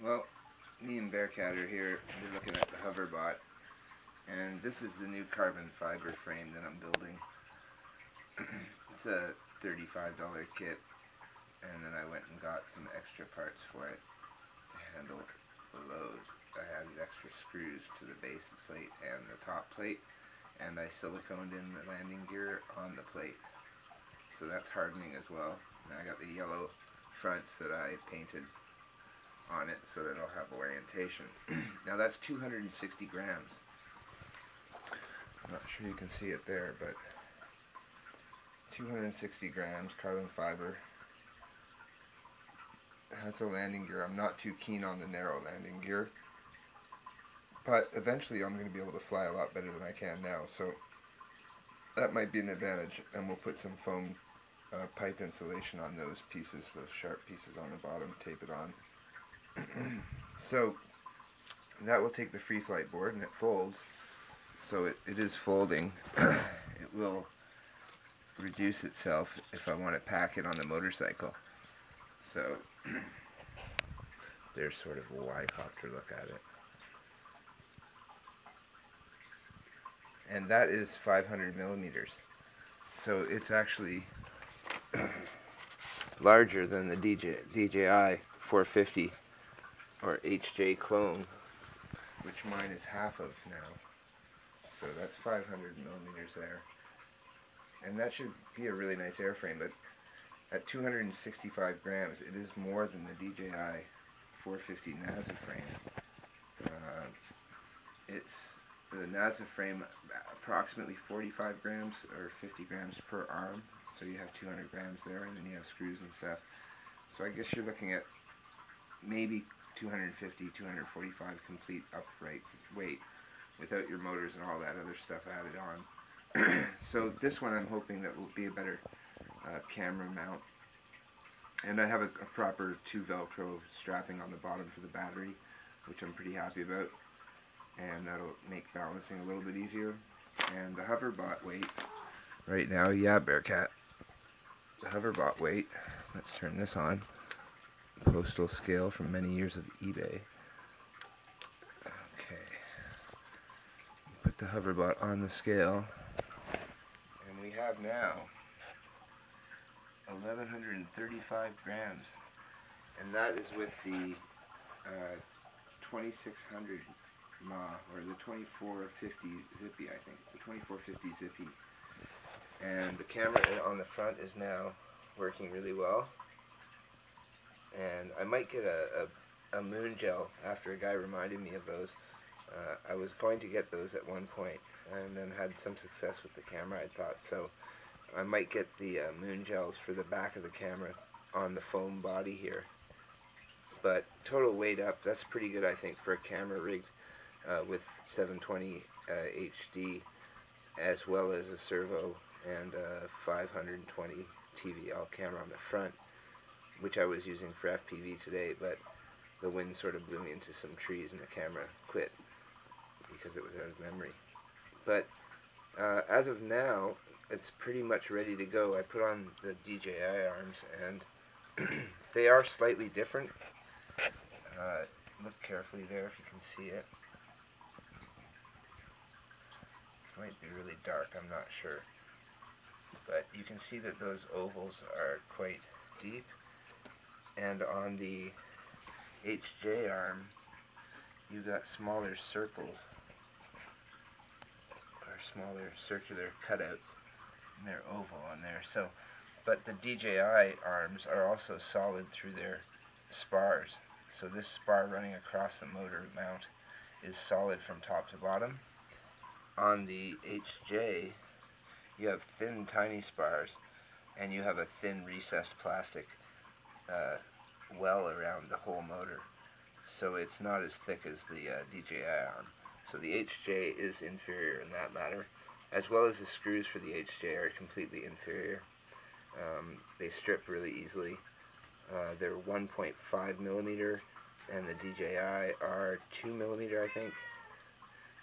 Well, me and Bearcat are here. We're looking at the Hoverbot, and this is the new carbon fiber frame that I'm building. It's a $35 kit, and then I went and got some extra parts for it to handle the load. I added extra screws to the base of the plate and the top plate, and I siliconed in the landing gear on the plate. So that's hardening as well. And I got the yellow fronts that I painted on it so that it'll have orientation. Now that's 260 grams. I'm not sure you can see it there, but 260 grams carbon fiber. That's a landing gear. I'm not too keen on the narrow landing gear, but eventually I'm going to be able to fly a lot better than I can now, so that might be an advantage. And we'll put some foam pipe insulation on those pieces, those sharp pieces on the bottom, tape it on. So that will take the free flight board, and it folds, so it is folding. It will reduce itself if I want to pack it on the motorcycle. So there's sort of a Y-copter look at it. And that is 500 millimeters. So it's actually larger than the DJI 450 or HJ clone, which mine is half of now. So that's 500 millimeters there. And that should be a really nice airframe, but at 265 grams, it is more than the DJI 450 NASA frame. The NASA frame approximately 45 grams or 50 grams per arm, so you have 200 grams there, and then you have screws and stuff. So I guess you're looking at maybe 250, 245 complete upright weight without your motors and all that other stuff added on. So this one I'm hoping that will be a better camera mount. And I have a proper 2 Velcro strapping on the bottom for the battery, which I'm pretty happy about. And that'll make balancing a little bit easier. And the Hoverbot weight right now, yeah, Bearcat. The Hoverbot weight, let's turn this on. Postal scale from many years of eBay. Okay. Put the Hoverbot on the scale. And we have now 1,135 grams. And that is with the 2600 mAh, or the 2450 Zippy, I think. The 2450 Zippy. And the camera on the front is now working really well. And I might get a moon gel after a guy reminded me of those. I was going to get those at one point and then had some success with the camera, I thought. So I might get the moon gels for the back of the camera on the foam body here. But total weight up, that's pretty good, I think, for a camera rig with 720 HD, as well as a servo and a 520 TVL camera on the front, which I was using for FPV today, but the wind sort of blew me into some trees and the camera quit because it was out of memory. But as of now, it's pretty much ready to go. I put on the DJI arms, and they are slightly different. Look carefully there if you can see it. This might be really dark, I'm not sure. But you can see that those ovals are quite deep. And on the HJ arm, you've got smaller circles, or smaller circular cutouts, and they're oval on there. So, but the DJI arms are also solid through their spars. So this spar running across the motor mount is solid from top to bottom. On the HJ, you have thin, tiny spars, and you have a thin recessed plastic well around the whole motor, so it's not as thick as the DJI arm. So the HJ is inferior in that matter, as well as the screws for the HJ are completely inferior. They strip really easily. They're 1.5 millimeter, and the DJI are 2 millimeter, I think,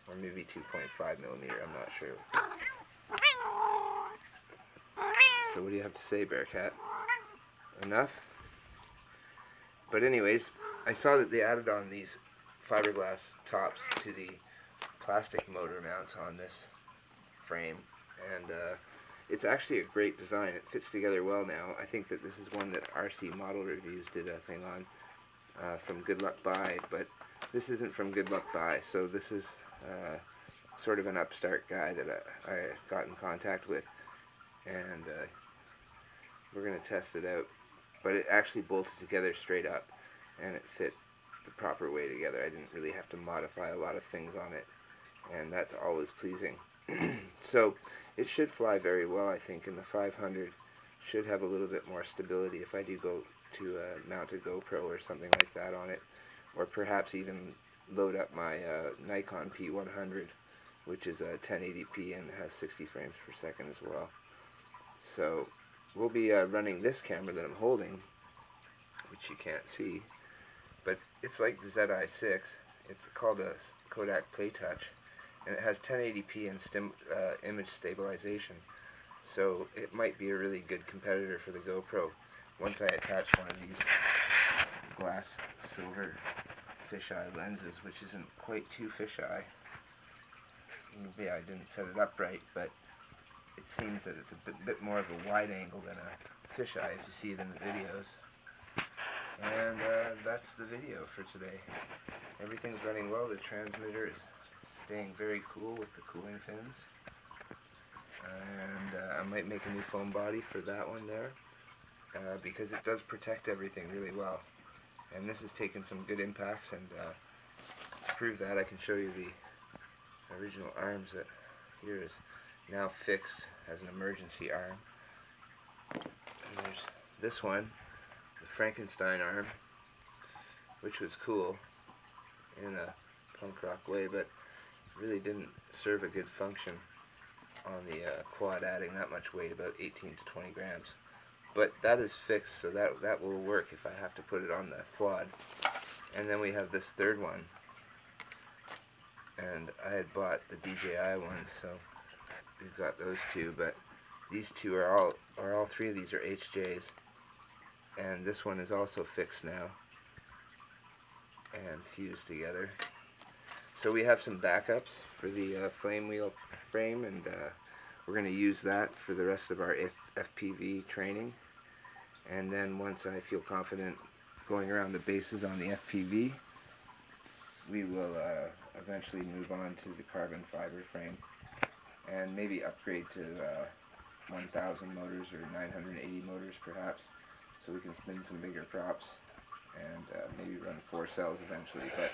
or maybe 2.5 millimeter. I'm not sure. So what do you have to say, Bearcat? Enough? But anyways, I saw that they added on these fiberglass tops to the plastic motor mounts on this frame, and it's actually a great design. It fits together well now. I think that this is one that RC Model Reviews did a thing on from Good Luck Buy, but this isn't from Good Luck Buy, so this is sort of an upstart guy that I got in contact with, and we're going to test it out. But it actually bolted together straight up, and it fit the proper way together. I didn't really have to modify a lot of things on it, and that's always pleasing. So it should fly very well, I think, and the 500 should have a little bit more stability if I do go to mount a GoPro or something like that on it, or perhaps even load up my Nikon P100, which is a 1080p and has 60 frames per second as well. So we'll be running this camera that I'm holding, which you can't see, but it's like the ZI-6. It's called a Kodak PlayTouch, and it has 1080p and image stabilization, so it might be a really good competitor for the GoPro once I attach one of these glass silver fisheye lenses, which isn't quite too fisheye. Maybe I didn't set it up right, but it seems that it's a bit more of a wide angle than a fisheye if you see it in the videos. And that's the video for today. Everything's running well. The transmitter is staying very cool with the cooling fins. And I might make a new foam body for that one there, because it does protect everything really well. And this has taken some good impacts, and to prove that, I can show you the original arms that here is now fixed as an emergency arm. And there's this one, the Frankenstein arm, which was cool in a punk rock way, but really didn't serve a good function on the quad, adding that much weight, about 18 to 20 grams. But that is fixed, so that will work if I have to put it on the quad. And then we have this third one, and I had bought the DJI ones, so we've got those two. But these two are all three of these are HJs, and this one is also fixed now and fused together. So we have some backups for the Flamewheel frame, and we're going to use that for the rest of our FPV training. And then once I feel confident going around the bases on the FPV, we will eventually move on to the carbon fiber frame and maybe upgrade to 1000 motors or 980 motors perhaps, so we can spin some bigger props and maybe run 4 cells eventually. But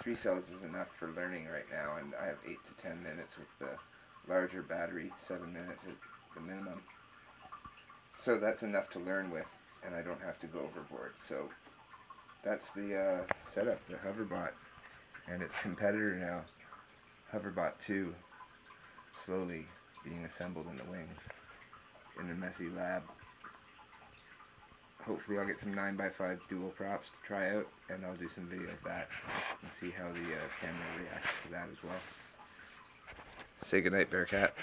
3 cells is enough for learning right now, and I have 8 to 10 minutes with the larger battery, 7 minutes at the minimum. So that's enough to learn with, and I don't have to go overboard. So that's the setup, the Hoverbot, and its competitor now, Hoverbot2, slowly being assembled in the wings in the messy lab. Hopefully I'll get some 9x5 dual props to try out, and I'll do some video of that and see how the camera reacts to that as well. Say goodnight, Bearcat.